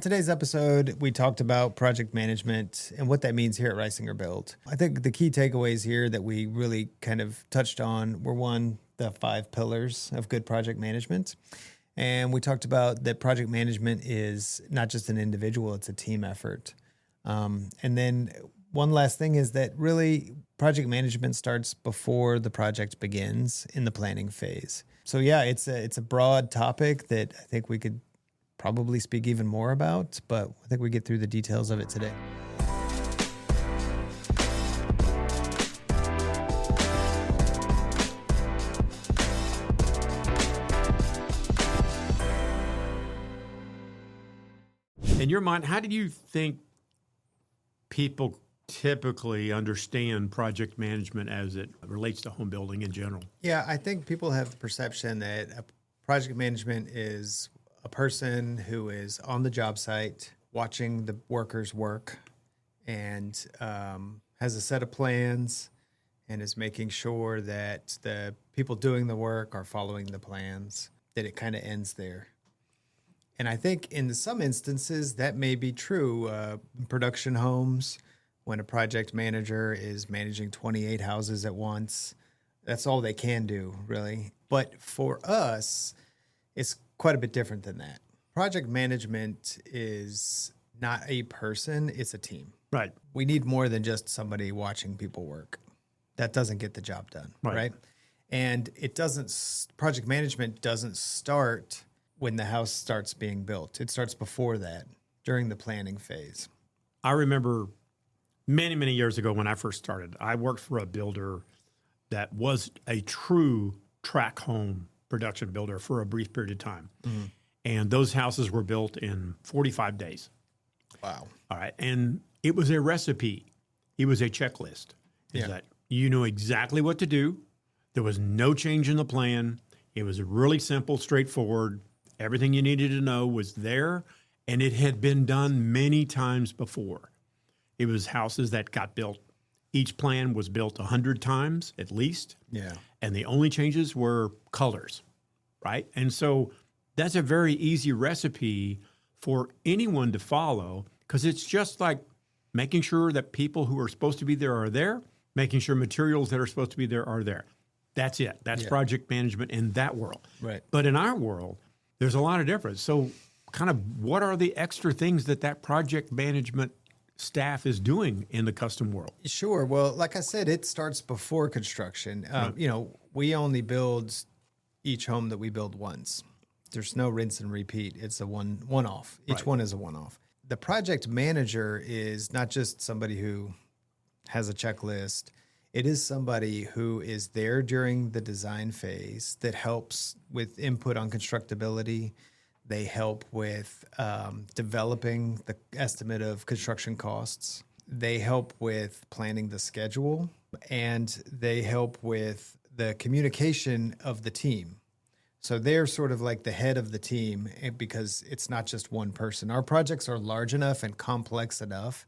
Today's episode, we talked about project management and what that means here at Reisinger Build. I think the key takeaways here that we really kind of touched on were one, the 5 pillars of good project management. And we talked about that project management is not just an individual, it's a team effort. And then one last thing is that really project management starts before the project begins in the planning phase. So yeah, it's a broad topic that I think we could probably speak even more about, but I think we get through the details of it today. In your mind, how do you think people typically understand project management as it relates to home building in general? Yeah, I think people have the perception that project management is a person who is on the job site watching the workers work and has a set of plans and is making sure that the people doing the work are following the plans, that it kind of ends there. And I think in some instances that may be true. In production homes, when a project manager is managing 28 houses at once, that's all they can do, really. But for us, it's quite a bit different than that. Project management is not a person, it's a team. Right. We need more than just somebody watching people work. That doesn't get the job done, right? And project management doesn't start when the house starts being built. It starts before that, during the planning phase. I remember many, many years ago when I first started, I worked for a builder that was a true track home production builder for a brief period of time. Mm-hmm. And those houses were built in 45 days. Wow. All right. And it was a recipe. It was a checklist. Is that you knew exactly what to do. There was no change in the plan. It was really simple, straightforward. Everything you needed to know was there, and it had been done many times before. It was houses that got built. Each plan was built 100 times at least. Yeah. And the only changes were colors, right? And so that's a very easy recipe for anyone to follow because it's just like making sure that people who are supposed to be there are there, making sure materials that are supposed to be there are there. That's it. That's project management in that world. Right. But in our world, there's a lot of difference. So kind of what are the extra things that project management staff is doing in the custom world? Sure. Well, like I said, it starts before construction. We only build each home that we build once. There's no rinse and repeat. It's a one-off. Each one is a one-off. The project manager is not just somebody who has a checklist. It is somebody who is there during the design phase that helps with input on constructability. They help with developing the estimate of construction costs. They help with planning the schedule, and they help with the communication of the team. So they're sort of like the head of the team because it's not just one person. Our projects are large enough and complex enough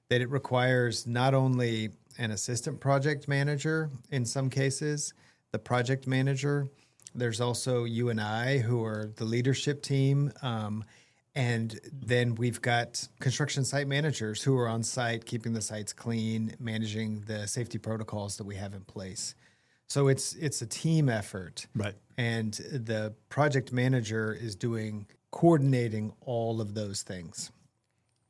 that it requires not only an assistant project manager in some cases, the project manager. There's also you and I who are the leadership team. And then we've got construction site managers who are on site, keeping the sites clean, managing the safety protocols that we have in place. So it's a team effort. Right. And the project manager is coordinating all of those things.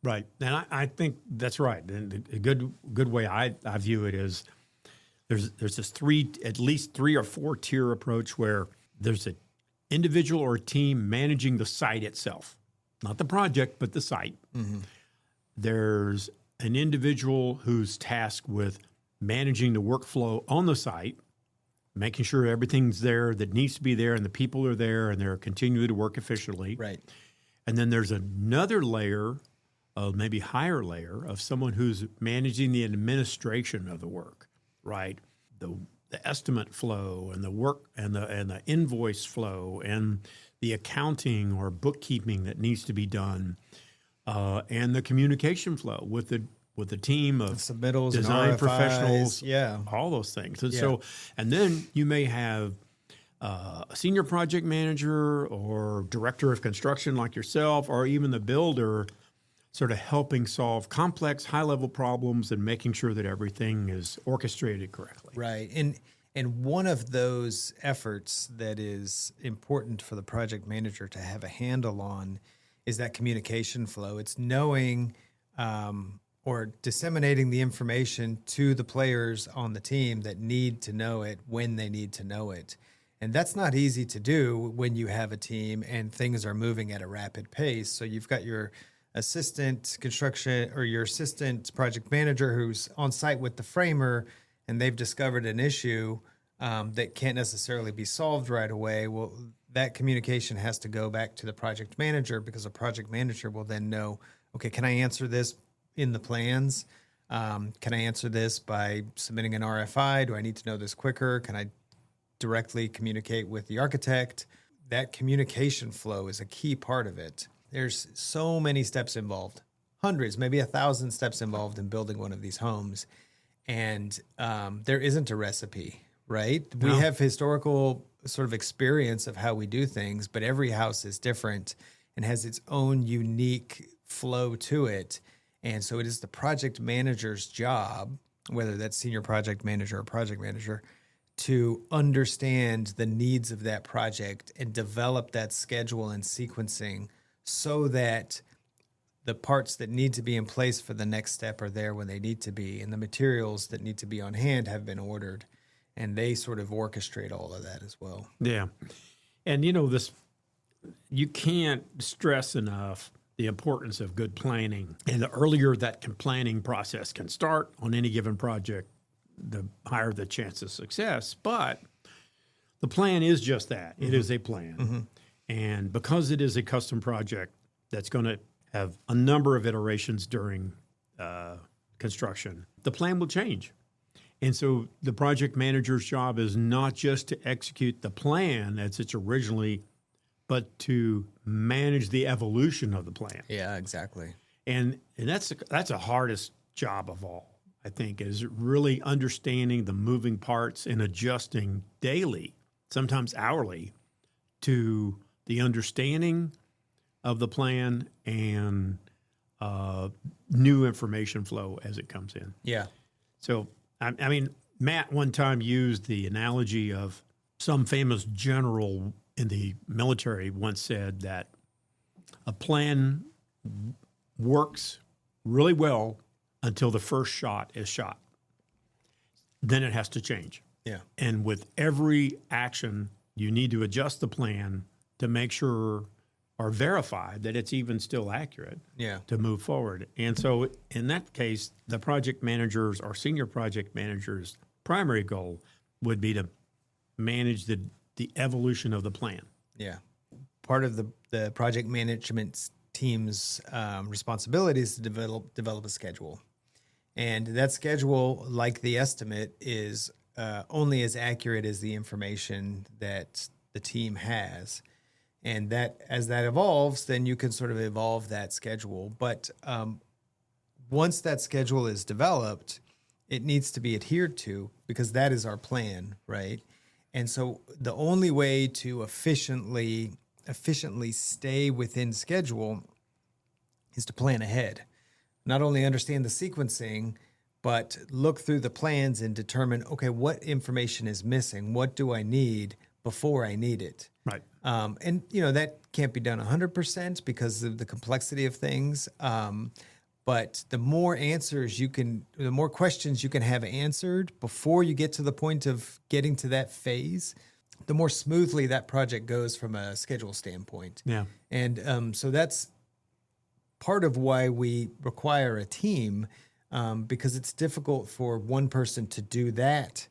Right. And I think that's right. And a good way I view it is there's this at least 3 or 4 tier approach where there's an individual or a team managing the site itself, not the project, but the site. Mm-hmm. There's an individual who's tasked with managing the workflow on the site, making sure everything's there that needs to be there and the people are there and they're continuing to work efficiently. Right. And then there's another layer, maybe higher layer, of someone who's managing the administration of the work, right? The estimate flow and the work and the invoice flow and the accounting or bookkeeping that needs to be done, and the communication flow with the team of submittals, design and RFIs, professionals, all those things. And so, and then you may have a senior project manager or director of construction like yourself, or even the builder, sort of helping solve complex, high-level problems and making sure that everything is orchestrated correctly. Right. And one of those efforts that is important for the project manager to have a handle on is that communication flow. It's knowing or disseminating the information to the players on the team that need to know it when they need to know it. And that's not easy to do when you have a team and things are moving at a rapid pace. So you've got your assistant construction or your assistant project manager who's on site with the framer, and they've discovered an issue that can't necessarily be solved right away. Well, that communication has to go back to the project manager, because a project manager will then know, okay, can I answer this in the plans? Can I answer this by submitting an RFI? Do I need to know this quicker? Can I directly communicate with the architect? That communication flow is a key part of it. There's so many steps involved, hundreds, maybe 1,000 steps involved in building one of these homes. And there isn't a recipe, right? No. We have historical sort of experience of how we do things, but every house is different and has its own unique flow to it. And so it is the project manager's job, whether that's senior project manager or project manager, to understand the needs of that project and develop that schedule and sequencing so that the parts that need to be in place for the next step are there when they need to be, and the materials that need to be on hand have been ordered, and they sort of orchestrate all of that as well. Yeah. And you can't stress enough the importance of good planning. And the earlier that planning process can start on any given project, the higher the chance of success. But the plan is just that. It is a plan. Mm-hmm. And because it is a custom project that's going to have a number of iterations during construction, the plan will change. And so the project manager's job is not just to execute the plan as it's originally, but to manage the evolution of the plan. Yeah, exactly. And that's the hardest job of all, I think, is really understanding the moving parts and adjusting daily, sometimes hourly, to the understanding of the plan and new information flow as it comes in. Yeah. So, I mean, Matt one time used the analogy of some famous general in the military once said that a plan works really well until the first shot is shot. Then it has to change. Yeah. And with every action, you need to adjust the plan to make sure or verify that it's even still accurate to move forward. And so in that case, the project managers or senior project managers' primary goal would be to manage the evolution of the plan. Yeah. Part of the project management team's responsibility is to develop a schedule. And that schedule, like the estimate, is only as accurate as the information that the team has. And that as that evolves, then you can sort of evolve that schedule. But once that schedule is developed, it needs to be adhered to, because that is our plan, right? And so the only way to efficiently stay within schedule is to plan ahead. Not only understand the sequencing, but look through the plans and determine, okay, what information is missing? What do I need before I need it? Right. And, that can't be done 100% because of the complexity of things. But the more the more questions you can have answered before you get to the point of getting to that phase, the more smoothly that project goes from a schedule standpoint. Yeah. And so that's part of why we require a team, because it's difficult for one person to do that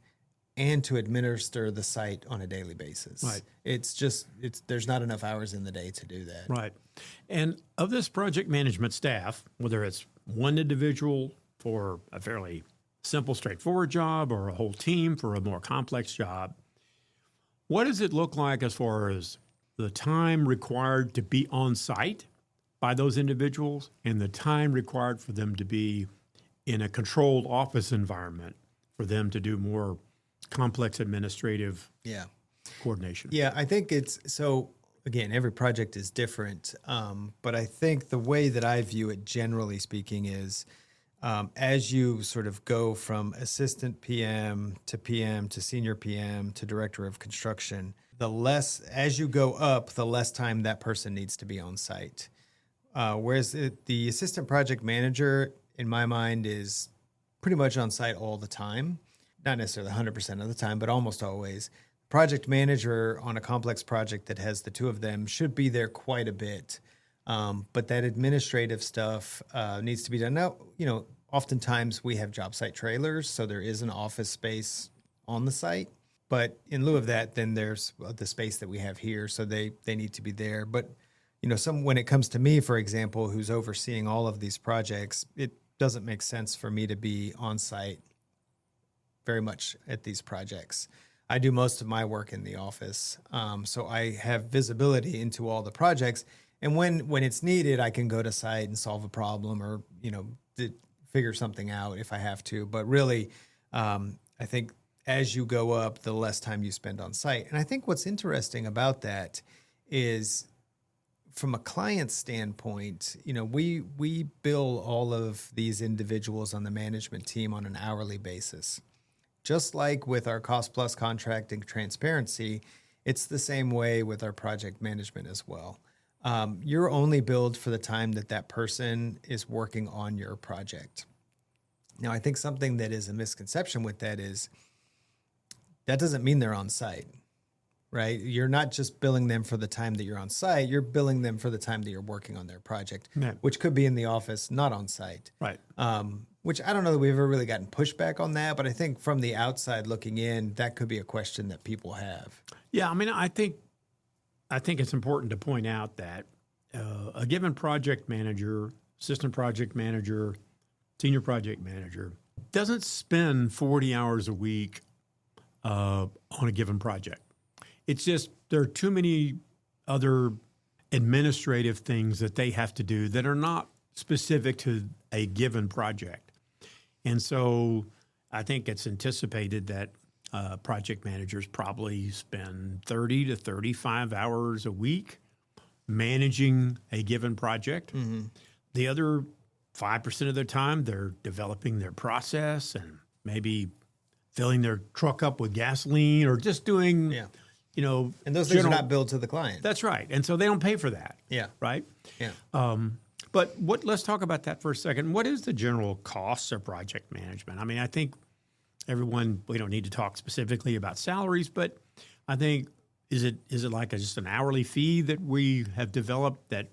and to administer the site on a daily basis. Right. There's not enough hours in the day to do that. Right. And of this project management staff, whether it's one individual for a fairly simple, straightforward job or a whole team for a more complex job, what does it look like as far as the time required to be on site by those individuals and the time required for them to be in a controlled office environment for them to do more complex administrative coordination? Yeah, I think it's so. Again, every project is different, but I think the way that I view it, generally speaking, is as you sort of go from assistant PM to senior PM to director of construction, the less as you go up, the less time that person needs to be on site. Whereas the assistant project manager, in my mind, is pretty much on site all the time. Not necessarily 100% of the time, but almost always. Project manager on a complex project that has the two of them should be there quite a bit. But that administrative stuff needs to be done. Now, oftentimes we have job site trailers, so there is an office space on the site. But in lieu of that, then there's the space that we have here, so they need to be there. But when it comes to me, for example, who's overseeing all of these projects, it doesn't make sense for me to be on site very much at these projects. I do most of my work in the office, so I have visibility into all the projects. And when it's needed, I can go to site and solve a problem or figure something out if I have to. But really, I think as you go up, the less time you spend on site. And I think what's interesting about that is, from a client standpoint, we bill all of these individuals on the management team on an hourly basis. Just like with our cost plus contracting transparency, it's the same way with our project management as well. You're only billed for the time that person is working on your project. Now, I think something that is a misconception with that is that doesn't mean they're on site, right? You're not just billing them for the time that you're on site. You're billing them for the time that you're working on their project, which could be in the office, not on site. Right. Which I don't know that we've ever really gotten pushback on that, but I think from the outside looking in, that could be a question that people have. Yeah, I mean, I think it's important to point out that a given project manager, assistant project manager, senior project manager doesn't spend 40 hours a week on a given project. It's just there are too many other administrative things that they have to do that are not specific to a given project. And so I think it's anticipated that project managers probably spend 30 to 35 hours a week managing a given project. Mm-hmm. The other 5% of their time, they're developing their process and maybe filling their truck up with gasoline or just doing, and those things are not billed to the client. That's right. And so they don't pay for that. Yeah. Right? Yeah. But let's talk about that for a second. What is the general cost of project management? I mean, I think we don't need to talk specifically about salaries, but I think is it like just an hourly fee that we have developed that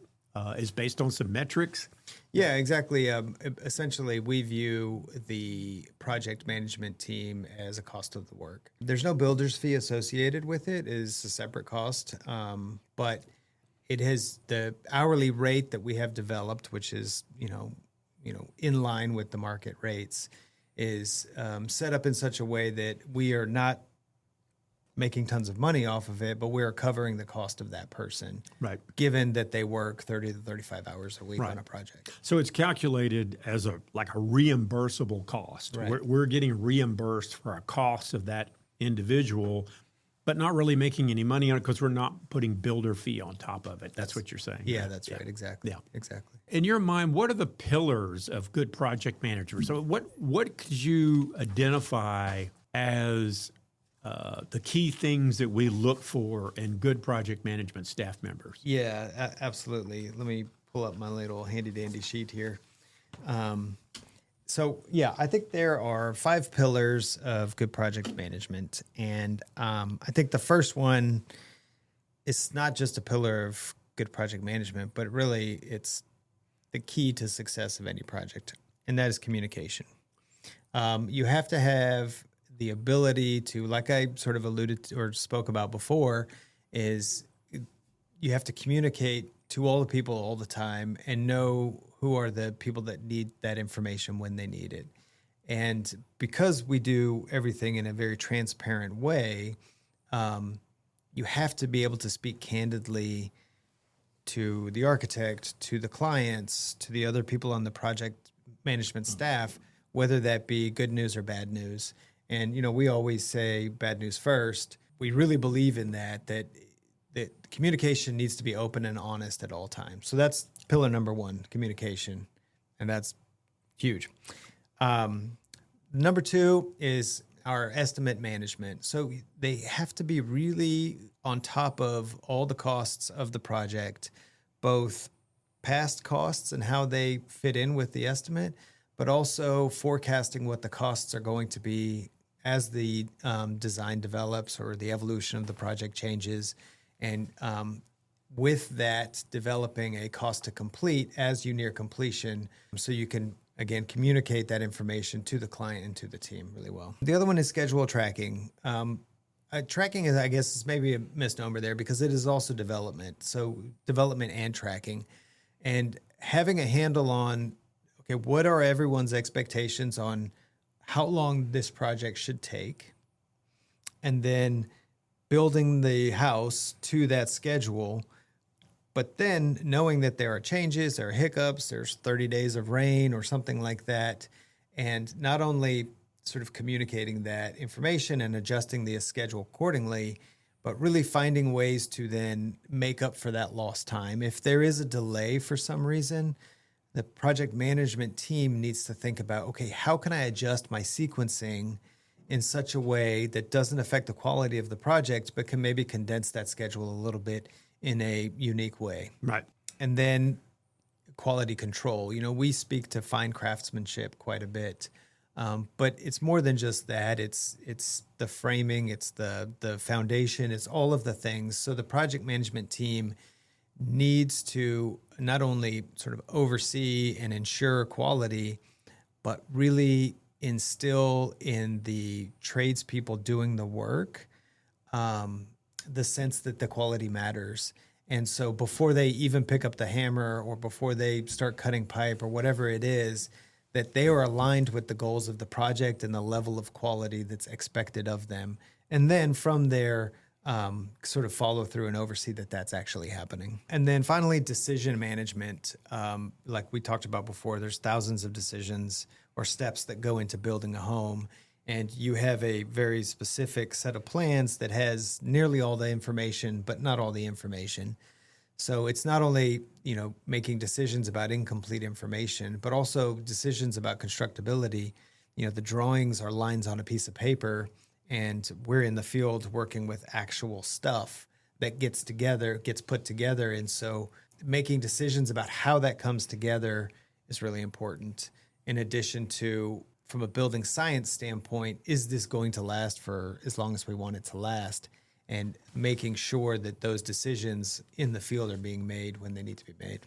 is based on some metrics? Yeah, exactly. Essentially, we view the project management team as a cost of the work. There's no builder's fee associated with it. It is a separate cost, but it has the hourly rate that we have developed, which is in line with the market rates, is set up in such a way that we are not making tons of money off of it, but we are covering the cost of that person, right? Given that they work 30 to 35 hours a week on a project. So it's calculated as a reimbursable cost. Right. We're getting reimbursed for a cost of that individual, but not really making any money on it because we're not putting builder fee on top of it. That's what you're saying. Yeah, right? that's right. Exactly. Yeah. Exactly. In your mind, what are the pillars of good project managers? So what could you identify as the key things that we look for in good project management staff members? Yeah, absolutely. Let me pull up my little handy dandy sheet here. I think there are 5 pillars of good project management. And I think the first one is not just a pillar of good project management, but really it's the key to success of any project, and that is communication. You have to have the ability to, like I sort of alluded to or spoke about before, is you have to communicate to all the people all the time and know who are the people that need that information when they need it. And because we do everything in a very transparent way, you have to be able to speak candidly to the architect, to the clients, to the other people on the project management staff, whether that be good news or bad news. And, we always say bad news first, we really believe in that communication needs to be open and honest at all times. So that's pillar number one, communication, and that's huge. Number two is our estimate management. So they have to be really on top of all the costs of the project, both past costs and how they fit in with the estimate, but also forecasting what the costs are going to be as the design develops or the evolution of the project changes. And with that, developing a cost to complete as you near completion so you can, again, communicate that information to the client and to the team really well. The other one is schedule tracking. Tracking is, I guess, is maybe a misnomer there because it is also development. So development and tracking. And having a handle on, okay, what are everyone's expectations on how long this project should take? And then building the house to that schedule, but then knowing that there are changes, there are hiccups, there's 30 days of rain or something like that, and not only sort of communicating that information and adjusting the schedule accordingly, but really finding ways to then make up for that lost time. If there is a delay for some reason, the project management team needs to think about, okay, how can I adjust my sequencing in such a way that doesn't affect the quality of the project, but can maybe condense that schedule a little bit in a unique way. Right. And then quality control. You know, we speak to fine craftsmanship quite a bit, but it's more than just that. It's the framing, it's the foundation, it's all of the things. So the project management team needs to not only sort of oversee and ensure quality, but really instill in the tradespeople doing the work the sense that the quality matters. And so before they even pick up the hammer or before they start cutting pipe or whatever it is, that they are aligned with the goals of the project and the level of quality that's expected of them. And then from there, sort of follow through and oversee that that's actually happening. And then finally, decision management. Like we talked about before, there's thousands of decisions or steps that go into building a home. And you have a very specific set of plans that has nearly all the information, but not all the information. So it's not only, you know, making decisions about incomplete information, but also decisions about constructability. You know, the drawings are lines on a piece of paper, and we're in the field working with actual stuff that gets put together. And so making decisions about how that comes together is really important. In addition to, from a building science standpoint, is this going to last for as long as we want it to last? And making sure that those decisions in the field are being made when they need to be made.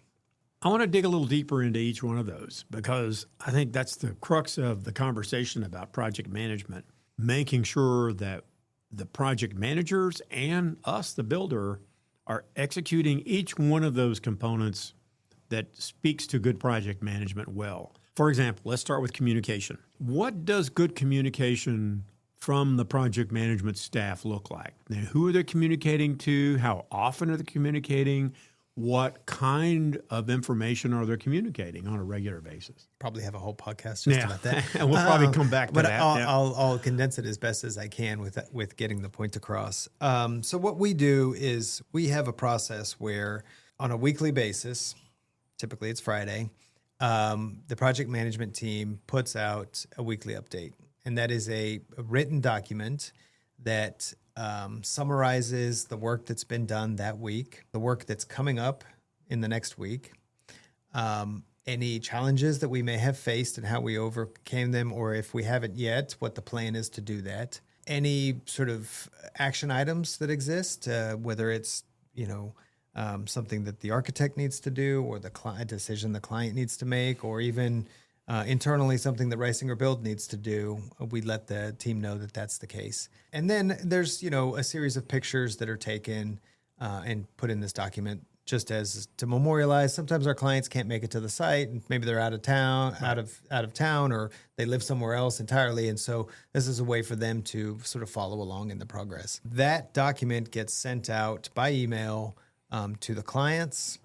I want to dig a little deeper into each one of those because I think that's the crux of the conversation about project management, making sure that the project managers and us, the builder, are executing each one of those components that speaks to good project management well. For example, let's start with communication. What does good communication from the project management staff look like? Now, who are they communicating to? How often are they communicating? What kind of information are they communicating on a regular basis? Probably have a whole podcast just about that. And we'll probably come back to that. I'll condense it as best as I can with getting the point across. So what we do is we have a process where on a weekly basis, typically it's Friday, the project management team puts out a weekly update. And that is a written document that summarizes the work that's been done that week, the work that's coming up in the next week, any challenges that we may have faced and how we overcame them, or if we haven't yet, what the plan is to do that. Any sort of action items that exist, whether it's, something that the architect needs to do or a decision the client needs to make, or even internally something that Reisinger Build needs to do, we let the team know that that's the case. And then there's, a series of pictures that are taken and put in this document just as to memorialize. Sometimes our clients can't make it to the site, and maybe they're out of town, right. out of town, or they live somewhere else entirely. And so this is a way for them to sort of follow along in the progress. That document gets sent out by email to the clients,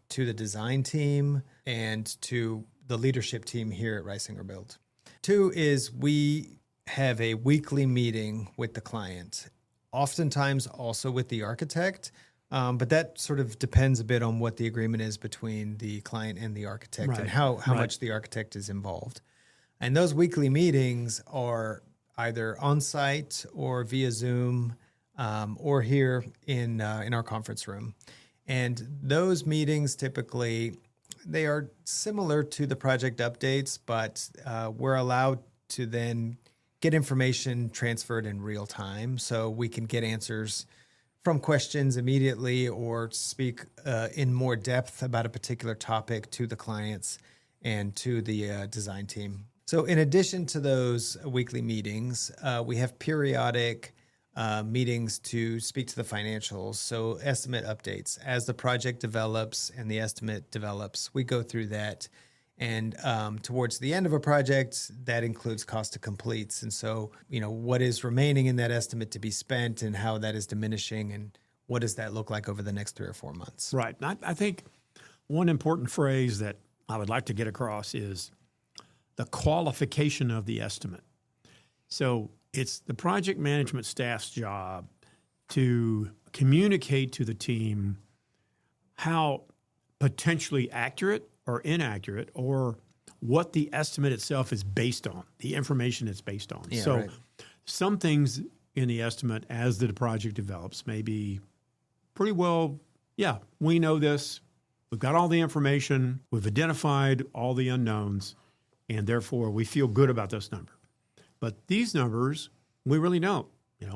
to the design team, and to the leadership team here at Reisinger Build. 2 is we have a weekly meeting with the client. oftentimes also with the architect. But that sort of depends a bit on what the agreement is between the client and the architect and how much the architect is involved. And those weekly meetings are either on site or via Zoom or here in our conference room. And those meetings typically, they are similar to the project updates, but we're allowed to then get information transferred in real time so we can get answers from questions immediately or speak in more depth about a particular topic to the clients and to the design team. So in addition to those weekly meetings, we have periodic meetings to speak to the financials. So estimate updates. As the project develops and the estimate develops, we go through that. And towards the end of a project, that includes cost to completes. And so, what is remaining in that estimate to be spent and how that is diminishing and what does that look like over the next 3 or 4 months? Right. I think one important phrase that I would like to get across is the qualification of the estimate. So it's the project management staff's job to communicate to the team how potentially accurate or inaccurate or what the estimate itself is based on, the information it's based on. Yeah, some things in the estimate as the project develops may be pretty well, we know this. We've got all the information. We've identified all the unknowns, and therefore we feel good about this number. But these numbers, we really don't.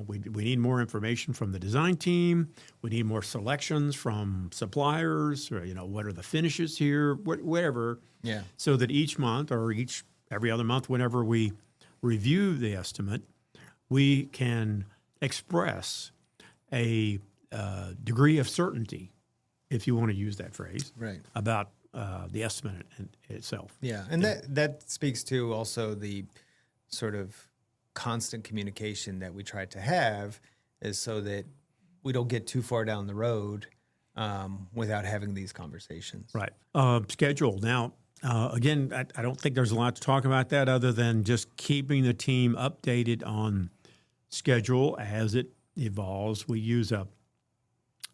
We need more information from the design team. We need more selections from suppliers. Or, what are the finishes here? Whatever. Yeah. So that each month or every other month, whenever we review the estimate, we can express a degree of certainty, if you want to use that phrase, right, about the estimate itself. Yeah, and that speaks to also the sort of constant communication that we try to have is so that we don't get too far down the road without having these conversations. Right. Schedule. Now, again, I don't think there's a lot to talk about that other than just keeping the team updated on schedule as it evolves. We use a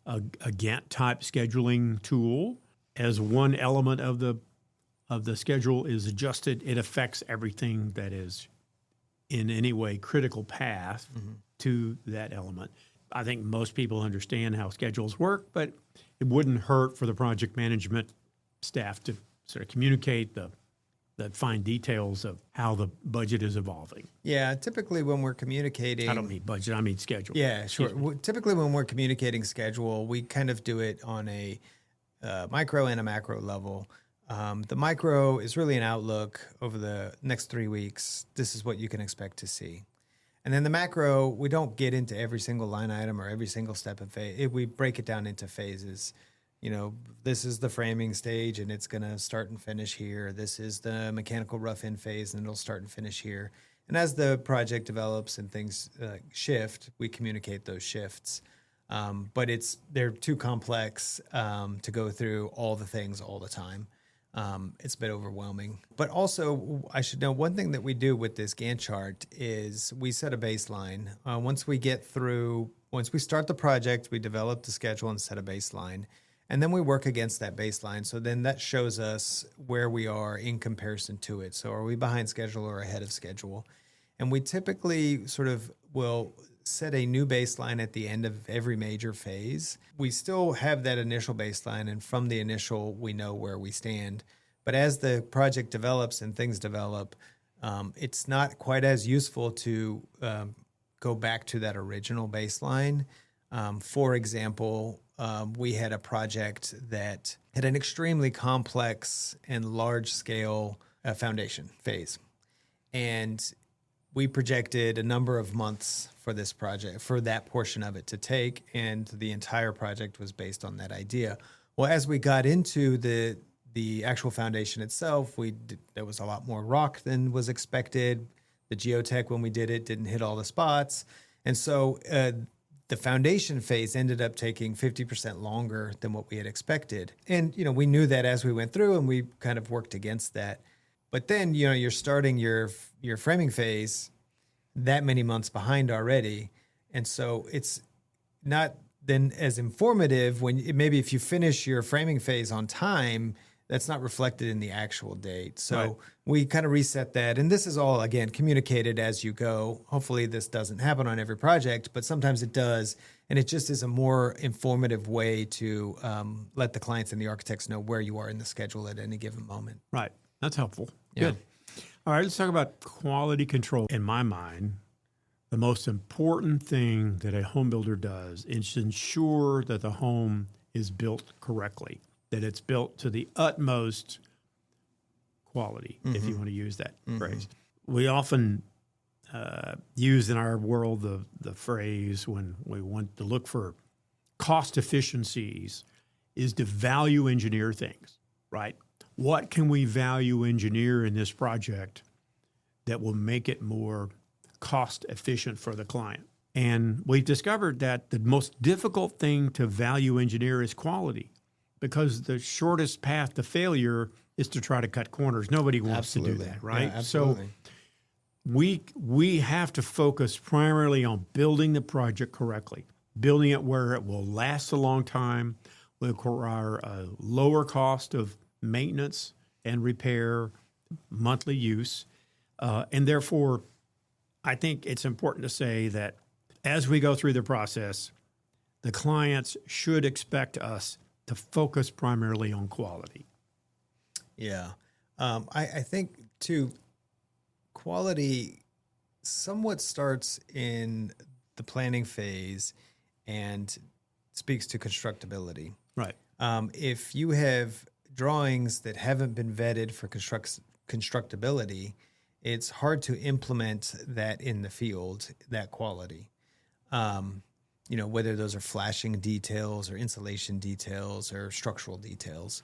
Gantt type scheduling tool. As one element of the schedule is adjusted, it affects everything that is in any way critical path to that element. I think most people understand how schedules work, but it wouldn't hurt for the project management staff to sort of communicate the fine details of how the budget is evolving. Yeah, typically when we're communicating... I don't mean budget, I mean schedule. Yeah, sure. Typically when we're communicating schedule, we kind of do it on a micro and a macro level. The micro is really an outlook over the next 3 weeks. This is what you can expect to see. And then the macro, we don't get into every single line item or every single step of phase. We break it down into phases. This is the framing stage and it's going to start and finish here. This is the mechanical rough-in phase and it'll start and finish here. And as the project develops and things shift, we communicate those shifts. But they're too complex to go through all the things all the time. It's a bit overwhelming. But also, I should know one thing that we do with this Gantt chart is we set a baseline. Once we start the project, we develop the schedule and set a baseline. And then we work against that baseline. So then that shows us where we are in comparison to it. So are we behind schedule or ahead of schedule? And we typically sort of will set a new baseline at the end of every major phase. We still have that initial baseline, and from the initial, we know where we stand. But as the project develops and things develop, it's not quite as useful to go back to that original baseline. For example, we had a project that had an extremely complex and large-scale foundation phase. And we projected a number of months for this project, for that portion of it to take, and the entire project was based on that idea. Well, as we got into the actual foundation itself, there was a lot more rock than was expected. The geotech, when we did it, didn't hit all the spots. And so the foundation phase ended up taking 50% longer than what we had expected. And, we knew that as we went through, and we kind of worked against that. But then, you're starting your framing phase that many months behind already. And so it's not then as informative when maybe if you finish your framing phase on time, that's not reflected in the actual date. So Right. we kind of reset that. And this is all, again, communicated as you go. Hopefully this doesn't happen on every project, but sometimes it does. And it just is a more informative way to let the clients and the architects know where you are in the schedule at any given moment. Right. That's helpful. Yeah. Good. All right, let's talk about quality control. In my mind, the most important thing that a home builder does is ensure that the home is built correctly, that it's built to the utmost quality, if you want to use that phrase. We often use in our world the phrase when we want to look for cost efficiencies is to value engineer things, right? What can we value engineer in this project that will make it more cost efficient for the client? And we've discovered that the most difficult thing to value engineer is quality, because the shortest path to failure is to try to cut corners. Nobody wants to do that, right? Yeah, absolutely. So we have to focus primarily on building the project correctly, building it where it will last a long time, will require a lower cost of maintenance and repair, monthly use. And therefore, I think it's important to say that as we go through the process, the clients should expect us to focus primarily on quality. Yeah. I think, too, quality somewhat starts in the planning phase and speaks to constructability. Right. If you have drawings that haven't been vetted for constructability, it's hard to implement that in the field, that quality. Whether those are flashing details or insulation details or structural details.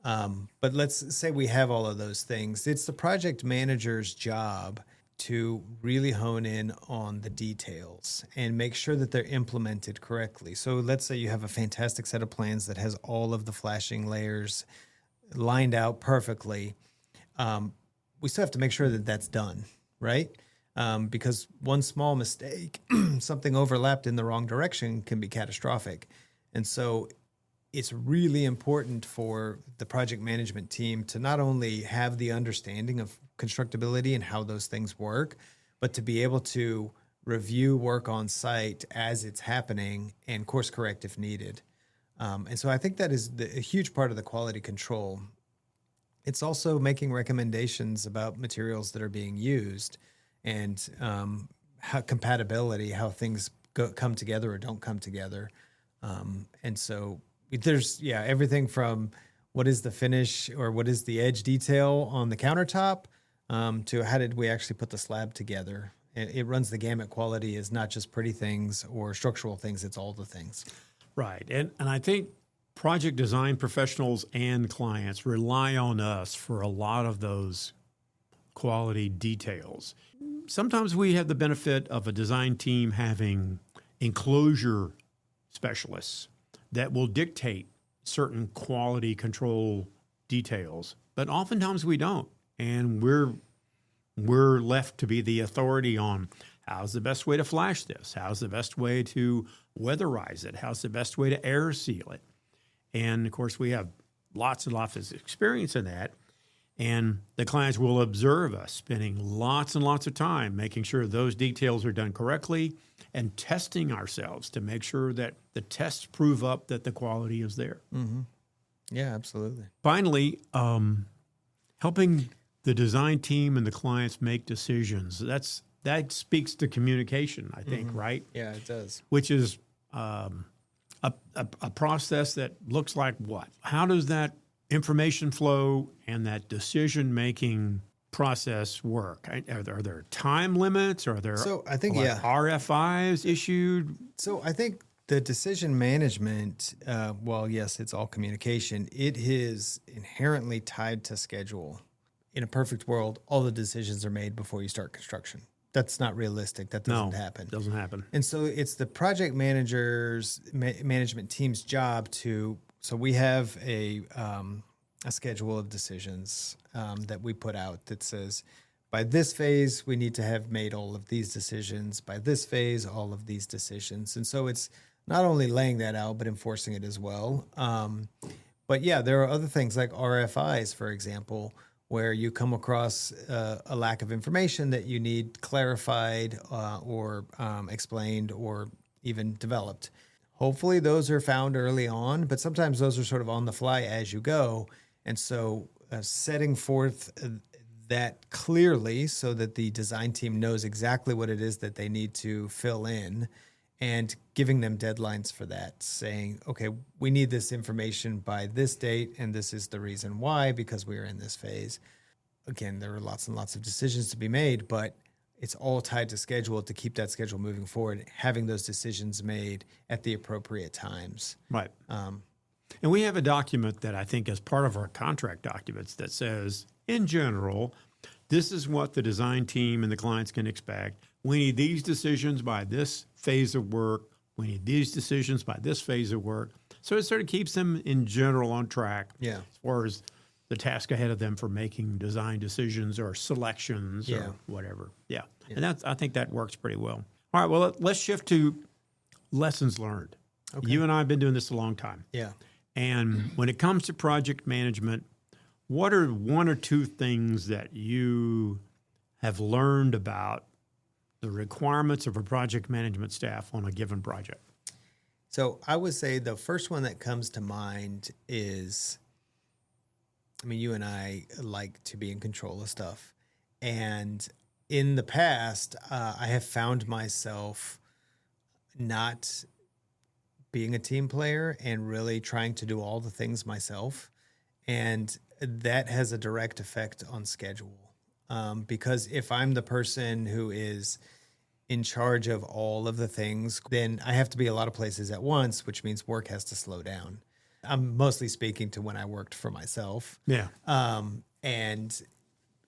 But let's say we have all of those things. It's the project manager's job to really hone in on the details and make sure that they're implemented correctly. So let's say you have a fantastic set of plans that has all of the flashing layers lined out perfectly. We still have to make sure that that's done, right? Because one small mistake, something overlapped in the wrong direction, can be catastrophic. And so it's really important for the project management team to not only have the understanding of constructability and how those things work, but to be able to review work on site as it's happening and course correct if needed. And so I think that is a huge part of the quality control. It's also making recommendations about materials that are being used and how compatibility, how things come together or don't come together. And so there's, everything from what is the finish or what is the edge detail on the countertop to how did we actually put the slab together. It runs the gamut. Quality is not just pretty things or structural things, it's all the things. Right. And I think project design professionals and clients rely on us for a lot of those quality details. Sometimes we have the benefit of a design team having enclosure specialists that will dictate certain quality control details, but oftentimes we don't. And we're left to be the authority on how's the best way to flash this? How's the best way to weatherize it? How's the best way to air seal it? And of course, we have lots and lots of experience in that. And the clients will observe us spending lots and lots of time making sure those details are done correctly and testing ourselves to make sure that the tests prove up that the quality is there. Mm-hmm. Yeah, absolutely. Finally, helping the design team and the clients make decisions. That speaks to communication, I think, right? Yeah, it does. Which is a process that looks like what? How does that information flow and that decision-making process work? Are there time limits? Are there RFIs issued? So I think the decision management, yes, it's all communication. It is inherently tied to schedule. In a perfect world, all the decisions are made before you start construction. That's not realistic. That doesn't happen. Doesn't happen. And so it's the project manager's management team's job so we have a schedule of decisions that we put out that says by this phase, we need to have made all of these decisions. By this phase, all of these decisions. And so it's not only laying that out, but enforcing it as well. But yeah, there are other things like RFIs, for example, where you come across a lack of information that you need clarified or explained or even developed. Hopefully those are found early on, but sometimes those are sort of on the fly as you go. And so setting forth that clearly so that the design team knows exactly what it is that they need to fill in and giving them deadlines for that, saying, okay, we need this information by this date, and this is the reason why, because we are in this phase. Again, there are lots and lots of decisions to be made, but it's all tied to schedule to keep that schedule moving forward, having those decisions made at the appropriate times. Right. And we have a document that I think is part of our contract documents that says, in general, this is what the design team and the clients can expect. We need these decisions by this phase of work. We need these decisions by this phase of work. So it sort of keeps them in general on track as far as the task ahead of them for making design decisions or selections or whatever. Yeah. And I think that works pretty well. All right, well, let's shift to lessons learned. Okay. You and I have been doing this a long time. Yeah. And when it comes to project management, what are one or two things that you have learned about the requirements of a project management staff on a given project? So I would say the first one that comes to mind is, I mean, you and I like to be in control of stuff. And in the past, I have found myself not being a team player and really trying to do all the things myself. And that has a direct effect on schedule. Because if I'm the person who is in charge of all of the things, then I have to be a lot of places at once, which means work has to slow down. I'm mostly speaking to when I worked for myself. Yeah. And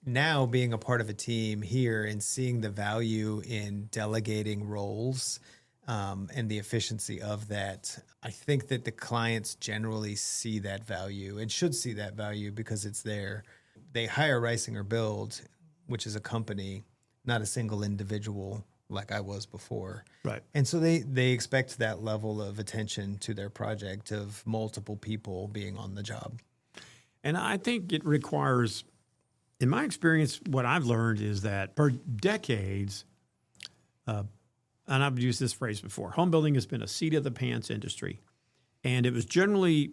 now being a part of a team here and seeing the value in delegating roles and the efficiency of that, I think that the clients generally see that value and should see that value because it's there. They hire Reisinger Build, which is a company, not a single individual like I was before. Right. And so they expect that level of attention to their project of multiple people being on the job. And I think it requires, in my experience, what I've learned is that for decades, and I've used this phrase before, home building has been a seat of the pants industry. And it was generally,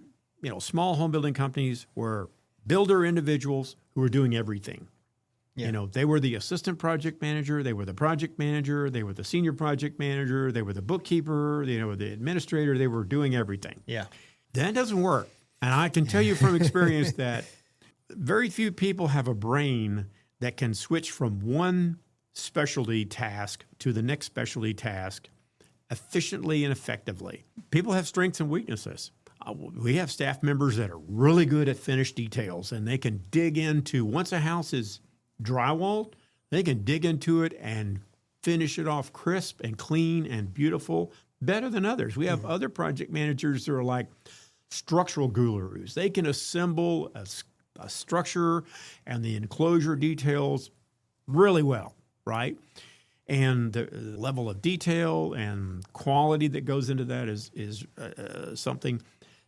small home building companies were builder individuals who were doing everything. Yeah. They were the assistant project manager, they were the project manager, they were the senior project manager, they were the bookkeeper, the administrator, they were doing everything. Yeah. That doesn't work. And I can tell you from experience that very few people have a brain that can switch from one specialty task to the next specialty task efficiently and effectively. People have strengths and weaknesses. We have staff members that are really good at finished details, and they can dig into, once a house is drywalled, they can dig into it and finish it off crisp and clean and beautiful better than others. We have other project managers that are like structural gurus. They can assemble a structure and the enclosure details really well, right? And the level of detail and quality that goes into that is something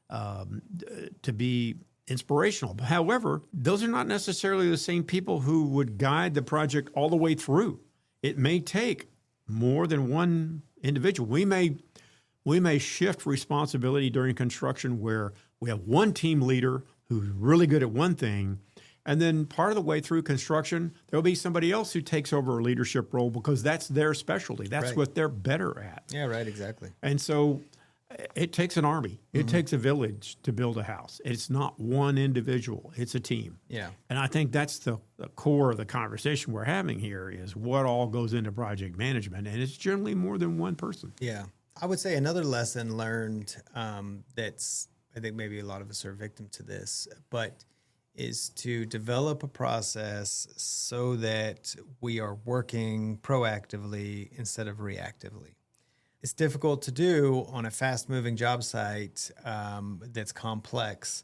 to be inspirational. However, those are not necessarily the same people who would guide the project all the way through. It may take more than one individual. We may shift responsibility during construction where we have one team leader who's really good at one thing, and then part of the way through construction, there'll be somebody else who takes over a leadership role because that's their specialty. That's right. What they're better at. Yeah, right, exactly. And so it takes an army. It takes a village to build a house. It's not one individual. It's a team. Yeah. And I think that's the core of the conversation we're having here is what all goes into project management. And it's generally more than one person. Yeah. I would say another lesson learned that's, I think maybe a lot of us are victim to this, but is to develop a process so that we are working proactively instead of reactively. It's difficult to do on a fast-moving job site that's complex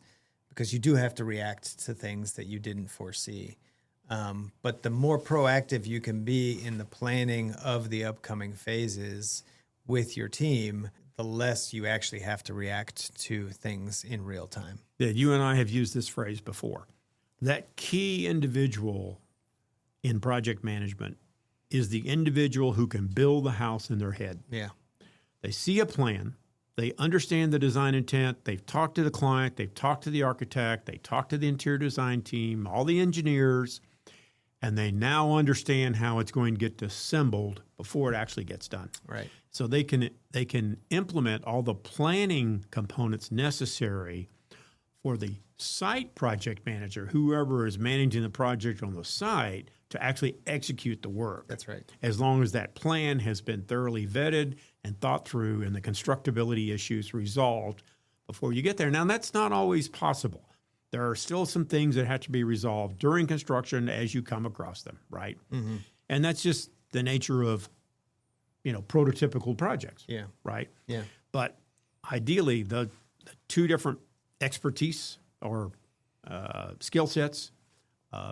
because you do have to react to things that you didn't foresee. But the more proactive you can be in the planning of the upcoming phases with your team, the less you actually have to react to things in real time. Yeah, you and I have used this phrase before. That key individual in project management is the individual who can build the house in their head. Yeah. They see a plan. They understand the design intent. They've talked to the client. They've talked to the architect. They talked to the interior design team, all the engineers, and they now understand how it's going to get assembled before it actually gets done. Right. So they can implement all the planning components necessary for the site project manager, whoever is managing the project on the site, to actually execute the work. That's right. As long as that plan has been thoroughly vetted and thought through and the constructability issues resolved before you get there. Now, that's not always possible. There are still some things that have to be resolved during construction as you come across them, right? Mm-hmm. And that's just the nature of, prototypical projects. Yeah. Right? Yeah. But ideally, the two different expertise or skill sets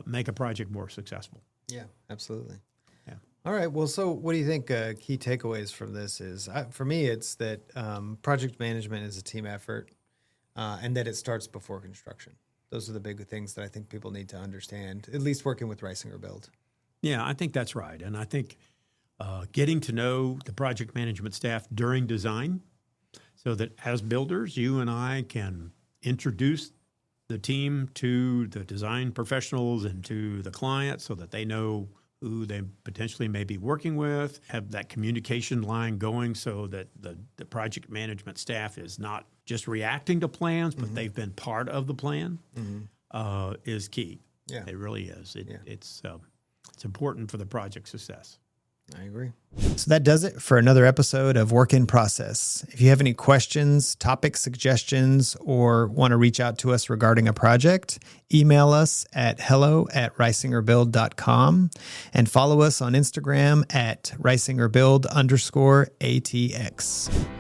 make a project more successful. Yeah, absolutely. Yeah. All right. Well, so what do you think key takeaways from this is? For me, it's that project management is a team effort and that it starts before construction. Those are the big things that I think people need to understand, at least working with Reisinger Build. Yeah, I think that's right. And I think getting to know the project management staff during design so that as builders, you and I can introduce the team to the design professionals and to the client so that they know who they potentially may be working with, have that communication line going so that the project management staff is not just reacting to plans, but they've been part of the plan, is key. Yeah. It really is. It's important for the project success. I agree. So that does it for another episode of Work in Process. If you have any questions, topic suggestions, or want to reach out to us regarding a project, email us at hello@reisingerbuild.com and follow us on Instagram at reisingerbuild_ATX.